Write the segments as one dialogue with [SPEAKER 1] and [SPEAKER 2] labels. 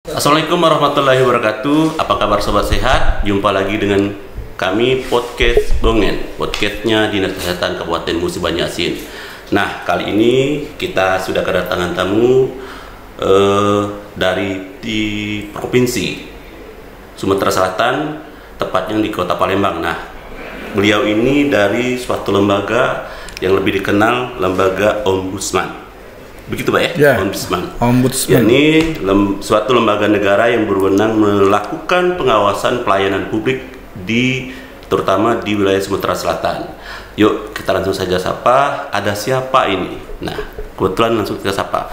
[SPEAKER 1] Assalamualaikum warahmatullahi wabarakatuh. Apa kabar sobat sehat? Jumpa lagi dengan kami podcast Bongen, podcastnya Dinas Kesehatan Kabupaten Musi Banyu-Asin. Nah, kali ini kita sudah kedatangan tamu dari di provinsi Sumatera Selatan, tepatnya di Kota Palembang. Nah, beliau ini dari suatu lembaga yang lebih dikenal lembaga Ombudsman. Begitu Pak ya?
[SPEAKER 2] Ya,
[SPEAKER 1] Ombudsman.
[SPEAKER 2] Ombudsman.
[SPEAKER 1] Ini suatu lembaga negara yang berwenang melakukan pengawasan pelayanan publik terutama di wilayah Sumatera Selatan. Yuk kita langsung saja sapa. Ada siapa ini? Nah, kebetulan langsung kita sapa.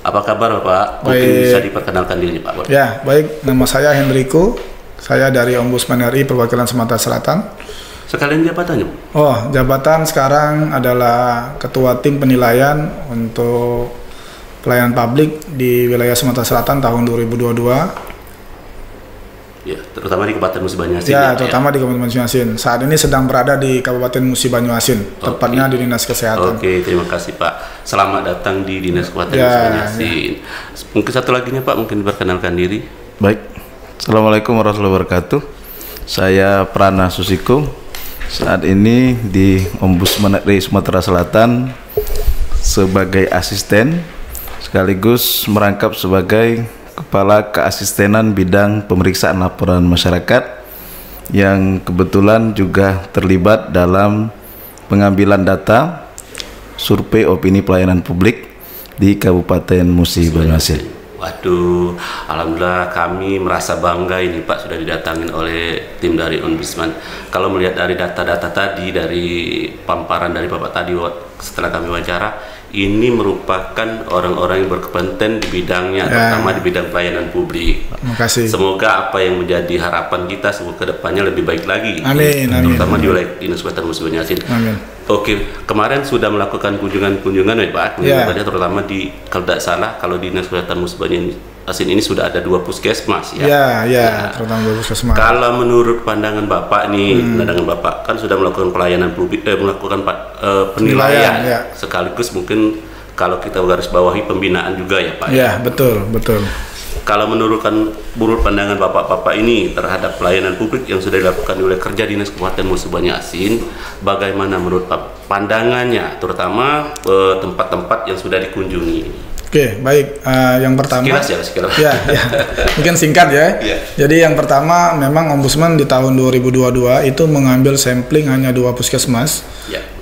[SPEAKER 1] Apa kabar Bapak? Mungkin bisa diperkenalkan diri Pak.
[SPEAKER 2] Ya, baik. Nama saya Hendriko. Saya dari Ombudsman RI Perwakilan Sumatera Selatan.
[SPEAKER 1] Sekalian jabatannya?
[SPEAKER 2] Oh, jabatan sekarang adalah Ketua Tim Penilaian untuk Pelayanan Publik di wilayah Sumatera Selatan tahun 2022.
[SPEAKER 1] Ya, terutama di Kabupaten Musi Banyu-Asin.
[SPEAKER 2] Ya, terutama di Kabupaten Musi Banyu-Asin. Saat ini sedang berada di Kabupaten Musi Banyu-Asin, tepatnya di Dinas Kesehatan.
[SPEAKER 1] Oke, terima kasih Pak. Selamat datang di Dinas Kabupaten Musi Banyu-Asin. Mungkin satu lagi nih Pak, mungkin perkenalkan diri.
[SPEAKER 3] Baik. Assalamualaikum warahmatullahi wabarakatuh. Saya Prana Susiko. Saat ini di Ombudsman RI Sumatera Selatan sebagai asisten sekaligus merangkap sebagai Kepala Keasistenan Bidang Pemeriksaan Laporan Masyarakat yang kebetulan juga terlibat dalam pengambilan data survei opini pelayanan publik di Kabupaten Musi Banyu-Asin.
[SPEAKER 1] Waduh, alhamdulillah kami merasa bangga ini Pak sudah didatangin oleh tim dari Ombudsman. Kalau melihat dari data-data tadi, dari paparan dari Bapak tadi setelah kami wawancara, ini merupakan orang-orang yang berkompeten di bidangnya, terutama di bidang pelayanan publik.
[SPEAKER 2] Terima kasih.
[SPEAKER 1] Semoga apa yang menjadi harapan kita semoga kedepannya lebih baik lagi.
[SPEAKER 2] Amin.
[SPEAKER 1] Terutama di wilayah Dinas Kesehatan Musi Banyu-Asin.
[SPEAKER 2] Amin.
[SPEAKER 1] Oke, kemarin sudah melakukan kunjungan ya Pak, terutama di kalau tidak salah kalau Dinas Kesehatan Musi Banyu-Asin ini sudah ada 2 puskesmas ya.
[SPEAKER 2] Ya, terutama 2 puskesmas.
[SPEAKER 1] Kalau menurut pandangan Bapak nih, pandangan Bapak kan sudah melakukan pelayanan publik, melakukan penilaian, sekaligus mungkin kalau kita garis bawahi pembinaan juga ya Pak.
[SPEAKER 2] Ya, betul.
[SPEAKER 1] Kalau menurut pandangan Bapak ini terhadap pelayanan publik yang sudah dilakukan oleh kerja Dinas Kabupaten Musi Banyu-Asin, bagaimana menurut pandangannya, terutama tempat-tempat yang sudah dikunjungi?
[SPEAKER 2] Oke, baik. Yang pertama,
[SPEAKER 1] sekilas.
[SPEAKER 2] Ya, mungkin singkat ya. Jadi yang pertama, memang Ombudsman di tahun 2022 itu mengambil sampling hanya 2 puskesmas.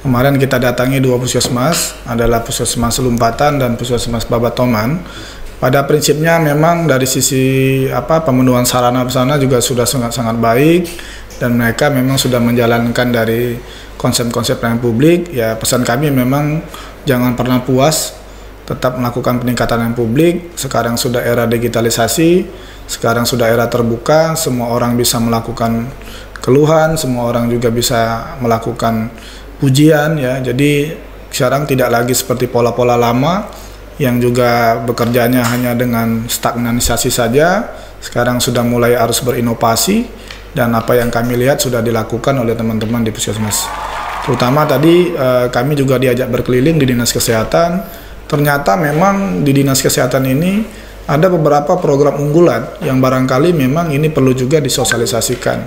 [SPEAKER 2] Kemarin kita datangi 2 puskesmas, adalah Puskesmas Lumpatan dan Puskesmas Babatoman. Pada prinsipnya memang dari sisi pemenuhan sarana prasarana juga sudah sangat baik, dan mereka memang sudah menjalankan dari konsep-konsep pelayanan publik. Ya, pesan kami memang jangan pernah puas, tetap melakukan peningkatan yang publik. Sekarang sudah era digitalisasi, sekarang sudah era terbuka, semua orang bisa melakukan keluhan, semua orang juga bisa melakukan pujian ya. Jadi sekarang tidak lagi seperti pola-pola lama yang juga bekerjanya hanya dengan stagnanisasi saja. Sekarang sudah mulai harus berinovasi, dan apa yang kami lihat sudah dilakukan oleh teman-teman di puskesmas. Terutama tadi kami juga diajak berkeliling di Dinas Kesehatan. Ternyata memang di Dinas Kesehatan ini ada beberapa program unggulan yang barangkali memang ini perlu juga disosialisasikan.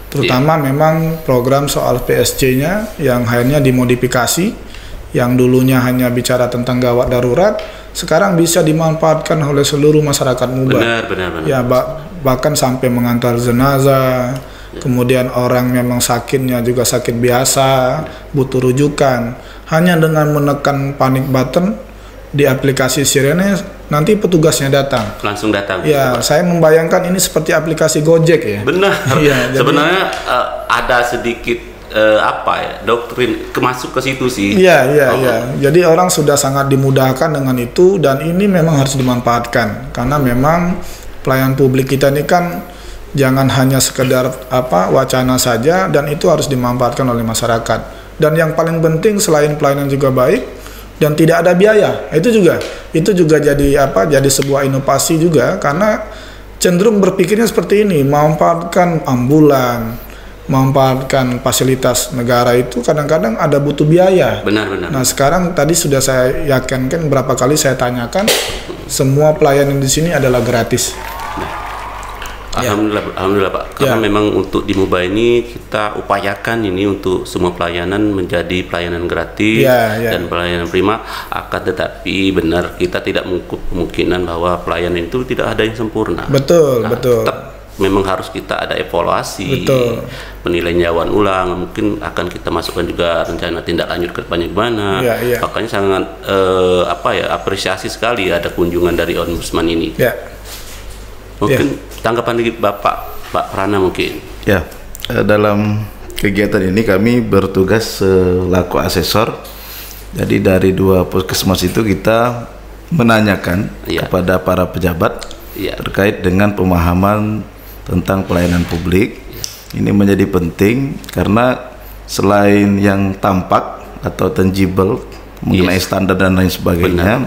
[SPEAKER 2] Terutama memang program soal PSC-nya yang akhirnya dimodifikasi, yang dulunya hanya bicara tentang gawat darurat, sekarang bisa dimanfaatkan oleh seluruh masyarakat muda.
[SPEAKER 1] Benar.
[SPEAKER 2] Ya, bahkan sampai mengantar jenazah. Kemudian orang memang sakitnya juga sakit biasa, butuh rujukan. Hanya dengan menekan panic button di aplikasi Sirene, nanti petugasnya datang.
[SPEAKER 1] Langsung datang.
[SPEAKER 2] Ya, saya membayangkan ini seperti aplikasi Gojek ya.
[SPEAKER 1] Benar.
[SPEAKER 2] Ya,
[SPEAKER 1] sebenarnya ada sedikit doktrin masuk ke situ sih.
[SPEAKER 2] Iya. Jadi orang sudah sangat dimudahkan dengan itu, dan ini memang harus dimanfaatkan karena memang pelayanan publik kita ini kan jangan hanya sekedar wacana saja, dan itu harus dimanfaatkan oleh masyarakat. Dan yang paling penting selain pelayanan juga baik dan tidak ada biaya, itu juga jadi sebuah inovasi juga, karena cenderung berpikirnya seperti ini, memanfaatkan ambulan, memanfaatkan fasilitas negara itu kadang-kadang ada butuh biaya.
[SPEAKER 1] Benar.
[SPEAKER 2] Nah, sekarang tadi sudah saya yakinkan berapa kali saya tanyakan, semua pelayanan di sini adalah gratis.
[SPEAKER 1] Alhamdulillah Pak. Karena memang untuk di MUBA ini kita upayakan ini untuk semua pelayanan menjadi pelayanan gratis dan pelayanan prima. Akan tetapi benar kita tidak mengukur kemungkinan bahwa pelayanan itu tidak ada yang sempurna.
[SPEAKER 2] Betul.
[SPEAKER 1] Tetap memang harus kita ada evaluasi, peninjauan ulang, mungkin akan kita masukkan juga rencana tindak lanjut ke depannya gimana. Makanya sangat apresiasi sekali ada kunjungan dari Ombudsman ini. Mungkin tanggapan dari Pak Prana mungkin.
[SPEAKER 3] Ya, dalam kegiatan ini kami bertugas selaku asesor. Jadi dari 2 puskesmas itu kita menanyakan kepada para pejabat terkait dengan pemahaman tentang pelayanan publik. Ini menjadi penting karena selain yang tampak atau tangible mengenai standar dan lain sebagainya,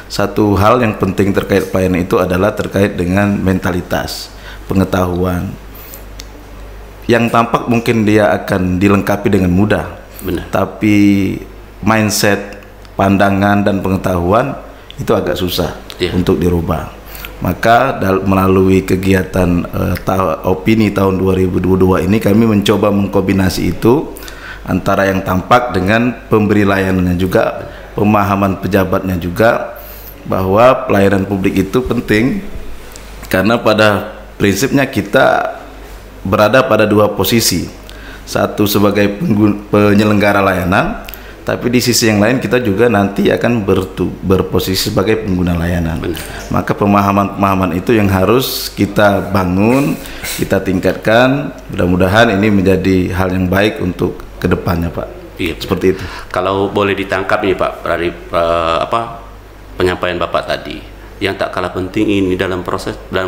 [SPEAKER 3] satu hal yang penting terkait pelayanan itu adalah terkait dengan mentalitas, pengetahuan. Yang tampak mungkin dia akan dilengkapi dengan mudah, tapi mindset, pandangan dan pengetahuan itu agak susah untuk dirubah. Maka melalui kegiatan opini tahun 2022 ini kami mencoba mengkombinasi itu antara yang tampak dengan pemberi layanannya juga, pemahaman pejabatnya juga, bahwa pelayanan publik itu penting karena pada prinsipnya kita berada pada 2 posisi. Satu sebagai penyelenggara layanan, tapi di sisi yang lain kita juga nanti akan berposisi sebagai pengguna layanan. Maka pemahaman itu yang harus kita bangun, kita tingkatkan. Mudah-mudahan ini menjadi hal yang baik untuk kedepannya, Pak. Seperti itu.
[SPEAKER 1] Kalau boleh ditangkap nih Pak dari penyampaian Bapak tadi, yang tak kalah penting ini dalam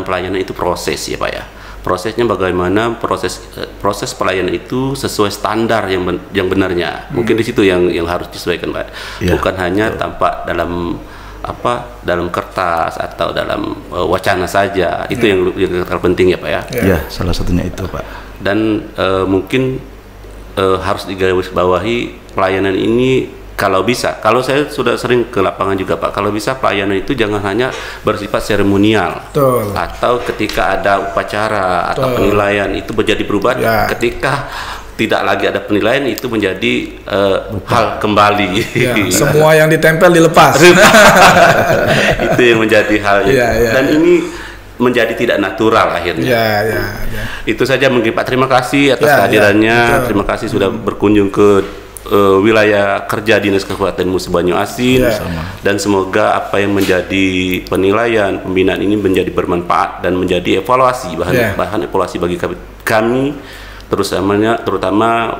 [SPEAKER 1] pelayanan itu proses ya Pak ya. Prosesnya bagaimana proses pelayanan itu sesuai standar yang benarnya. Mungkin di situ yang harus disesuaikan Pak. Bukan hanya tampak dalam kertas atau dalam wacana saja. Itu yang terpenting ya Pak ya.
[SPEAKER 3] Ya, salah satunya itu Pak.
[SPEAKER 1] Dan mungkin harus digarisbawahi pelayanan ini. Kalau bisa, kalau saya sudah sering ke lapangan juga Pak, kalau bisa pelayanan itu jangan hanya bersifat seremonial. Atau ketika ada upacara atau penilaian itu menjadi berubah, ketika tidak lagi ada penilaian itu menjadi hal kembali.
[SPEAKER 2] Semua yang ditempel dilepas.
[SPEAKER 1] Itu yang menjadi hal dan ini menjadi tidak natural akhirnya. Itu saja mungkin Pak, terima kasih atas kehadirannya. Terima kasih sudah berkunjung ke wilayah kerja Dinas Kabupaten Musi Banyu Asin, dan semoga apa yang menjadi penilaian pembinaan ini menjadi bermanfaat dan menjadi evaluasi bahan evaluasi bagi kami terutama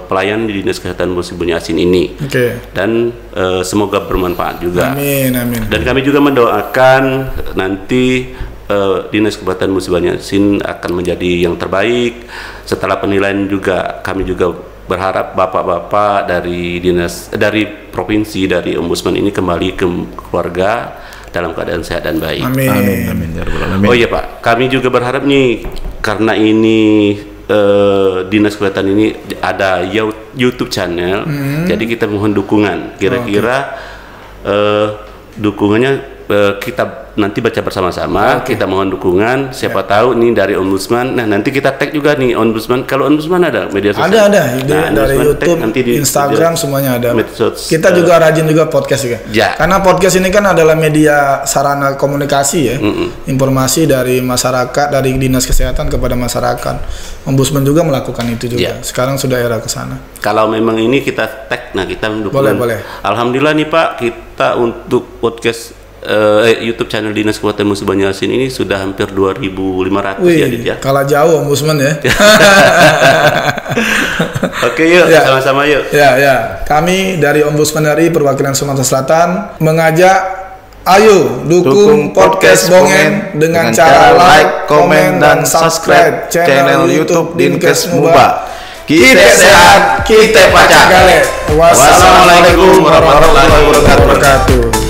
[SPEAKER 1] pelayan di Dinas Kesehatan Musi Banyu Asin ini. Dan semoga bermanfaat juga.
[SPEAKER 2] Amin.
[SPEAKER 1] Dan kami juga mendoakan nanti Dinas Kabupaten Musi Banyu Asin akan menjadi yang terbaik. Setelah penilaian juga kami juga berharap bapak-bapak dari provinsi, dari Ombudsman ini kembali ke keluarga dalam keadaan sehat dan baik.
[SPEAKER 2] Amin.
[SPEAKER 1] Oh iya Pak, kami juga berharap nih karena ini Dinas Kesehatan ini ada YouTube channel, jadi kita mohon dukungan. Kira-kira dukungannya kita nanti baca bersama-sama. Kita mohon dukungan. Siapa tahu nih dari Ombudsman. Nah nanti kita tag juga nih Ombudsman. Kalau Ombudsman ada media sosial.
[SPEAKER 2] Ada. Dari YouTube, nanti di Instagram semuanya ada. Kita juga rajin juga podcast juga. Karena podcast ini kan adalah media sarana komunikasi ya. Informasi dari masyarakat, dari Dinas Kesehatan kepada masyarakat. Ombudsman juga melakukan itu juga. Sekarang sudah era ke sana.
[SPEAKER 1] Kalau memang ini kita tag, nah kita mendukung.
[SPEAKER 2] Boleh.
[SPEAKER 1] Alhamdulillah nih Pak, kita untuk podcast YouTube channel Dinas Kabupaten Musi Banyu Asin ini sudah hampir 2.500 ya.
[SPEAKER 2] Kalah jauh Ombudsman ya.
[SPEAKER 1] Oke yuk, sama-sama yuk.
[SPEAKER 2] Kami dari Ombudsman RI perwakilan Sumatera Selatan mengajak, ayo dukung podcast Bongen dengan cara like, komen, dan subscribe channel YouTube Dinkes MUBA. Kita sehat, kita pacak. Wassalamualaikum warahmatullahi wabarakatuh.